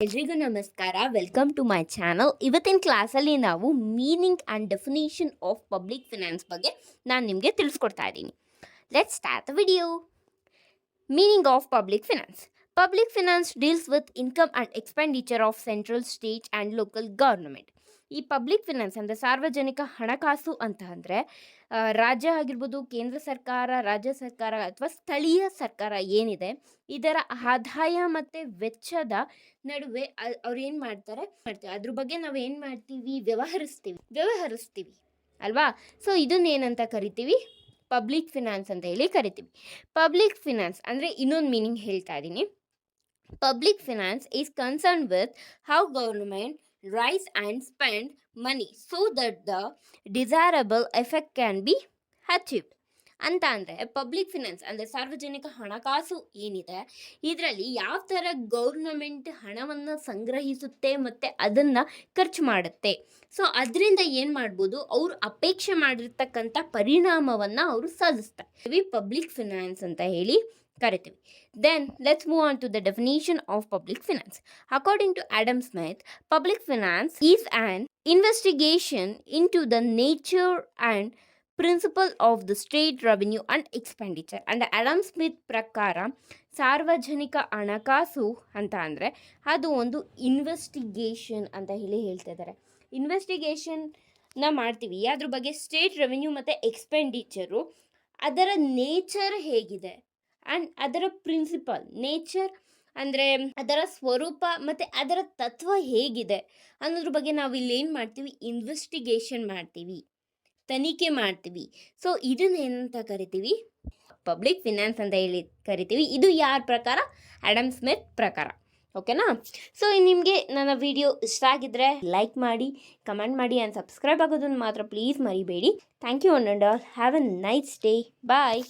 ಎಲ್ರಿಗೂ ನಮಸ್ಕಾರ. Welcome to my channel. ಇವತ್ತಿನ ಕ್ಲಾಸಲ್ಲಿ ನಾವು meaning and definition of public finance ಬಗ್ಗೆ ನಾನು ನಿಮಗೆ ತಿಳಿಸ್ಕೊಡ್ತಾ ಇದ್ದೀನಿ. Let's start the video. Meaning of public finance. Public finance deals with income and expenditure of central, state and local government. ಈ public finance ಅಂದರೆ ಸಾರ್ವಜನಿಕ ಹಣಕಾಸು ಅಂತ ಅಂದರೆ ರಾಜ್ಯ ಆಗಿರ್ಬೋದು, ಕೇಂದ್ರ ಸರ್ಕಾರ, ರಾಜ್ಯ ಸರ್ಕಾರ ಅಥವಾ ಸ್ಥಳೀಯ ಸರ್ಕಾರ ಏನಿದೆ, ಇದರ ಆದಾಯ ಮತ್ತು ವೆಚ್ಚದ ನಡುವೆ ಅವ್ರು ಏನು ಮಾಡ್ತಾರೆ ಅದ್ರ ಬಗ್ಗೆ ನಾವು ಏನು ಮಾಡ್ತೀವಿ, ವ್ಯವಹರಿಸ್ತೀವಿ ಅಲ್ವಾ. ಸೊ ಇದನ್ನೇನಂತ ಕರಿತೀವಿ, ಪಬ್ಲಿಕ್ ಫಿನಾನ್ಸ್ ಅಂತ ಹೇಳಿ ಕರಿತೀವಿ. ಪಬ್ಲಿಕ್ ಫಿನಾನ್ಸ್ ಅಂದರೆ ಇನ್ನೊಂದು ಮೀನಿಂಗ್ ಹೇಳ್ತಾ ಇದ್ದೀನಿ. Public finance is concerned with how government raise and spend money so that the desirable effect can be achieved. ಅಂತ ಅಂದರೆ ಪಬ್ಲಿಕ್ ಫಿನಾನ್ಸ್ ಅಂದರೆ ಸಾರ್ವಜನಿಕ ಹಣಕಾಸು ಏನಿದೆ, ಇದರಲ್ಲಿ ಯಾವ ಥರ ಗೌರ್ನಮೆಂಟ್ ಹಣವನ್ನು ಸಂಗ್ರಹಿಸುತ್ತೆ ಮತ್ತು ಅದನ್ನು ಖರ್ಚು ಮಾಡುತ್ತೆ. ಸೊ ಅದರಿಂದ ಏನು ಮಾಡ್ಬೋದು, ಅವರು ಅಪೇಕ್ಷೆ ಮಾಡಿರ್ತಕ್ಕಂಥ ಪರಿಣಾಮವನ್ನು ಅವರು ಸಾಧಿಸ್ತಾರೆ. ಪಬ್ಲಿಕ್ ಫಿನಾನ್ಸ್ ಅಂತ ಹೇಳಿ ಕರಿತೀವಿ. Then let's move on to the definition of public finance. According to Adam Smith, public finance is an investigation into the nature and principle of the state revenue and expenditure. And Adam Smith ಪ್ರಕಾರ ಸಾರ್ವಜನಿಕ ಹಣಕಾಸು ಅಂತ ಅಂದರೆ ಅದು ಒಂದು investigation ಅಂತ ಹೇಳ್ತಾ ಇದ್ದಾರೆ. ಇನ್ವೆಸ್ಟಿಗೇಷನ್ನ ಮಾಡ್ತೀವಿ ಅದ್ರ ಬಗ್ಗೆ, ಸ್ಟೇಟ್ ರೆವೆನ್ಯೂ ಮತ್ತು ಎಕ್ಸ್ಪೆಂಡಿಚರು, ಅದರ ನೇಚರ್ ಹೇಗಿದೆ ಆ್ಯಂಡ್ ಅದರ ಪ್ರಿನ್ಸಿಪಲ್. ನೇಚರ್ ಅಂದರೆ ಅದರ ಸ್ವರೂಪ ಮತ್ತು ಅದರ ತತ್ವ ಹೇಗಿದೆ ಅನ್ನೋದ್ರ ಬಗ್ಗೆ ನಾವು ಇಲ್ಲೇನು ಮಾಡ್ತೀವಿ, ಇನ್ವೆಸ್ಟಿಗೇಷನ್ ಮಾಡ್ತೀವಿ, ತನಿಖೆ ಮಾಡ್ತೀವಿ. ಸೊ ಇದನ್ನೇನಂತ ಕರಿತೀವಿ, ಪಬ್ಲಿಕ್ ಫಿನಾನ್ಸ್ ಅಂತ ಹೇಳಿ ಕರಿತೀವಿ. ಇದು ಯಾರ ಪ್ರಕಾರ? ಆಡಮ್ ಸ್ಮಿತ್ ಪ್ರಕಾರ. ಓಕೆನಾ? ಸೊ ನಿಮಗೆ ನನ್ನ ವಿಡಿಯೋ ಇಷ್ಟ ಆಗಿದ್ದರೆ ಲೈಕ್ ಮಾಡಿ, ಕಮೆಂಟ್ ಮಾಡಿ ಆ್ಯಂಡ್ ಸಬ್ಸ್ಕ್ರೈಬ್ ಆಗೋದನ್ನು ಮಾತ್ರ ಪ್ಲೀಸ್ ಮರಿಬೇಡಿ. Thank you all. Have a nice day. Bye.